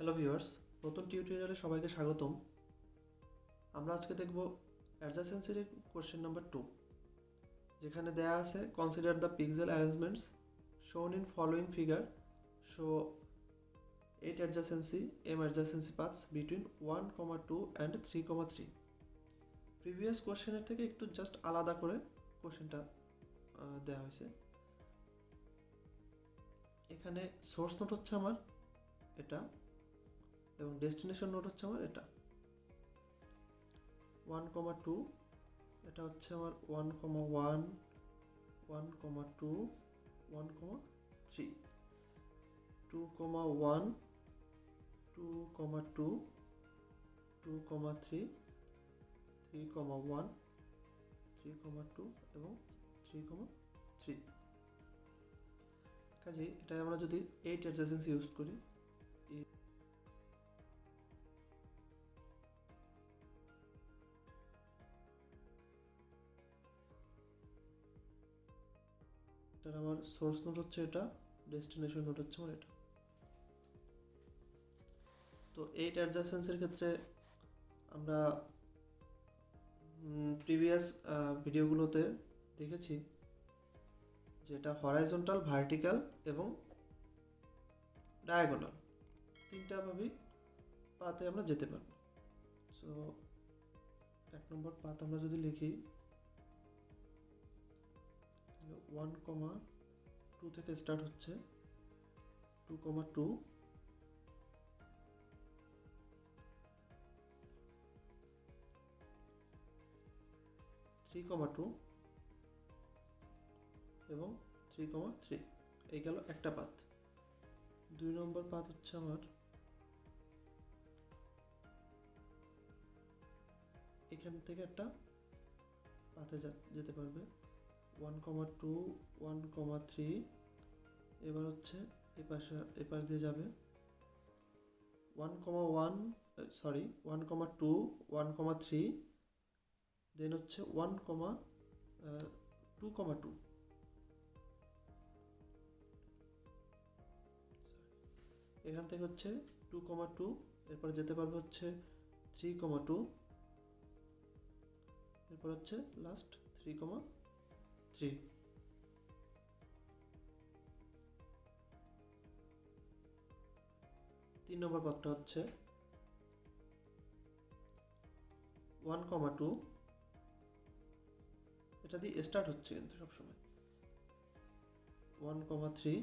Hello viewers, নতুন টিউটোরিয়ালে সবাইকে স্বাগতম। আমরা আজকে দেখব অ্যাডজাসেন্সির কোশ্চেন নাম্বার 2, যেখানে দেয়া আছে কনসিডার দ্য পিক্সেল অ্যারেঞ্জমেন্টস শোন in following figure show 8 adjacency m-adjacency paths between 1, 2 and 3, 3। Previous কোশ্চেনের থেকে একটু জাস্ট আলাদা করে কোশ্চেনটা দেওয়া হয়েছে। এখানে সোর্স নোট হচ্ছে আমার এটা এবং ডেস্টিনেশন নোট হচ্ছে আমার এটা। 1, 2 এটা হচ্ছে আমার 1, 1, 1, 2, 1, 3, 2, 1, 2, 2, 3, 3, 1, 3, 2 এবং 3, 3। কাজেই এটা আমরা যদি 8 অ্যাডজাসেন্সি ইউজ করি, এটার আমার সোর্স নোট হচ্ছে এটা, ডেস্টিনেশন নোট হচ্ছে আমার এটা। তো 8 অ্যাডজাসেন্সির ক্ষেত্রে আমরা প্রিভিয়াস ভিডিওগুলোতে দেখেছি যে এটা হরাইজন্টাল, ভার্টিক্যাল এবং ডায়াগোনাল তিনটাভাবেই পাতে আমরা যেতে পারবো। সো 1 নম্বর পাত আমরা যদি লিখি 1, 2 থেকে স্টার্ট হচ্ছে, 2, 3, 2 এবং 3, 3। এই গেল একটা পাত। 2 নম্বর পাত হচ্ছে আমার এখান থেকে একটা পাতে যেতে পারবে 1, 2, 1, 3। এবার হচ্ছে এপাশ দিয়ে যাবে 1, 2, 1, 3। দেন হচ্ছে 2, 2। এখান থেকে হচ্ছে 2, 2। এরপর যেতে পারবে হচ্ছে 3, 2। এরপর হচ্ছে লাস্ট 3, 3। 3 নম্বর পথটা হচ্ছে 1, 2। এটা দিয়ে স্টার্ট হচ্ছে কিন্তু সবসময় 1, 3,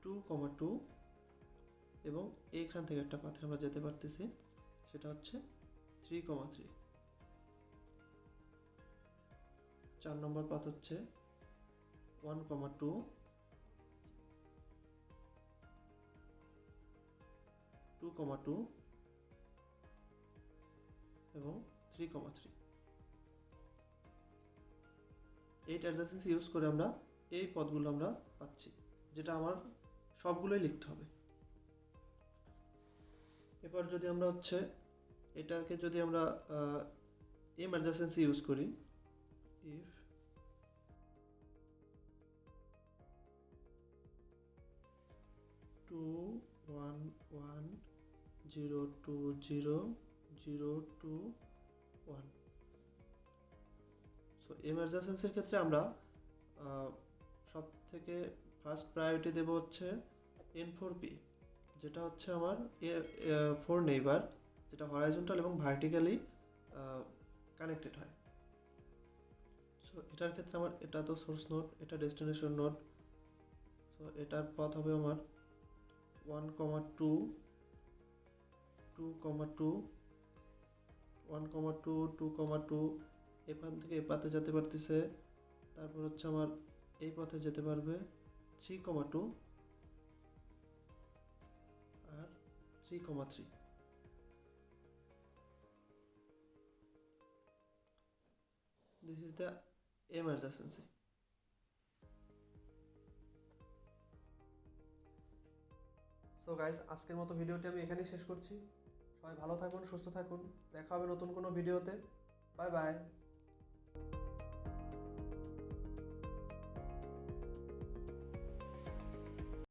2, 2 এবং এইখান থেকে একটা পাথে আমরা যেতে পারতেছি, সেটা হচ্ছে 3, 3। 4 নম্বর পাথ হচ্ছে 1, 2, 2, 2 এবং 3, 3। 8 অ্যাডজাসেন্সি ইউজ করে আমরা এই পদগুলো আমরা পাচ্ছি, যেটা আমার সবগুলোই লিখতে হবে। এবার যদি আমরা হচ্ছে এটাকে যদি আমরা m-adjacency ইউজ করি, if two 1, 1, 0, 2, 0, 0, 2, 1। সো m-adjacencyর ক্ষেত্রে আমরা সব থেকে ফার্স্ট প্রায়োরিটি দেব হচ্ছে N4P, যেটা হচ্ছে আমার 4 নেইবার, যেটা হরাইজন্টাল এবং ভার্টিক্যালি কানেক্টেড হয়। সো এটার ক্ষেত্রে আমার এটা তো সোর্স নোড, এটা ডেস্টিনেশন নোড। সো এটার পথ হবে আমার 1, 2, 2, 1, 2, 2, এখান থেকে এই পাতে যেতে পারতেছে। তারপর হচ্ছে আমার এই পথে যেতে পারবে 3, 2 আর 3, 3। This is the m-adjacency. So guys, আজকের মতো ভিডিওটি আমি এখানেই শেষ করছি। সবাই ভালো থাকুন, সুস্থ থাকুন। দেখা হবে নতুন কোনো ভিডিওতে। Bye bye.